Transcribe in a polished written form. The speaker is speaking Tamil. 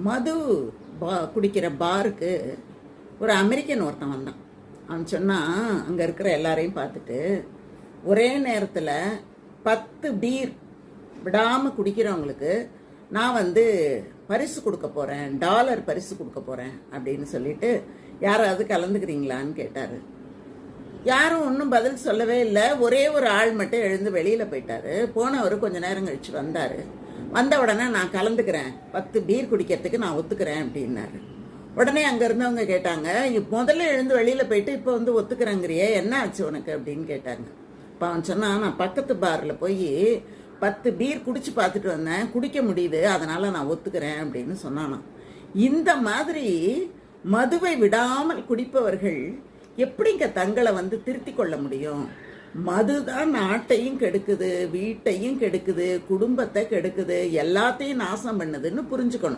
மது குடிக்கிற பாருக்கு ஒரு அமெரிக்கன் ஒருத்தன் வந்தான். அவன் சொன்னான், அங்கே இருக்கிற எல்லாரையும் பார்த்துட்டு, ஒரே நேரத்தில் 10 பீர் விடாமல் குடிக்கிறவங்களுக்கு நான் பரிசு கொடுக்க போகிறேன், டாலர் பரிசு கொடுக்க போகிறேன் அப்படின்னு சொல்லிட்டு, யாராவது கலந்துக்கிறீங்களான்னு கேட்டார். யாரும் ஒன்றும் பதில் சொல்லவே இல்லை. ஒரே ஒரு ஆள் மட்டும் எழுந்து வெளியில் போயிட்டாரு. போனவர் கொஞ்ச நேரம் கழிச்சு வந்தார். வந்த உடனே நான் கலந்துக்கிறேன், 10 பீர் குடிக்கிறதுக்கு நான் ஒத்துக்கிறேன் அப்படின்னாரு. உடனே அங்கே இருந்தவங்க கேட்டாங்க, முதல்ல எழுந்து வெளியில் போயிட்டு இப்போ ஒத்துக்கிறேங்கிறியே, என்ன ஆச்சு உனக்கு அப்படின்னு கேட்டாங்க. இப்போ அவன் சொன்னான், நான் பக்கத்து பாரில் போய் 10 பீர் குடிச்சு பார்த்துட்டு வந்தேன், குடிக்க முடியுது, அதனால் நான் ஒத்துக்கிறேன் அப்படின்னு சொன்னானாம். இந்த மாதிரி மதுவை விடாமல் குடிப்பவர்கள் எப்படிங்க தங்களை திருத்தி கொள்ள முடியும்? மதுதான் நாட்டையும் கெடுக்குது, வீட்டையும் கெடுக்குது, குடும்பத்தை கெடுக்குது, எல்லாத்தையும் நாசம் பண்ணுதுன்னு புரிஞ்சுக்கணும்.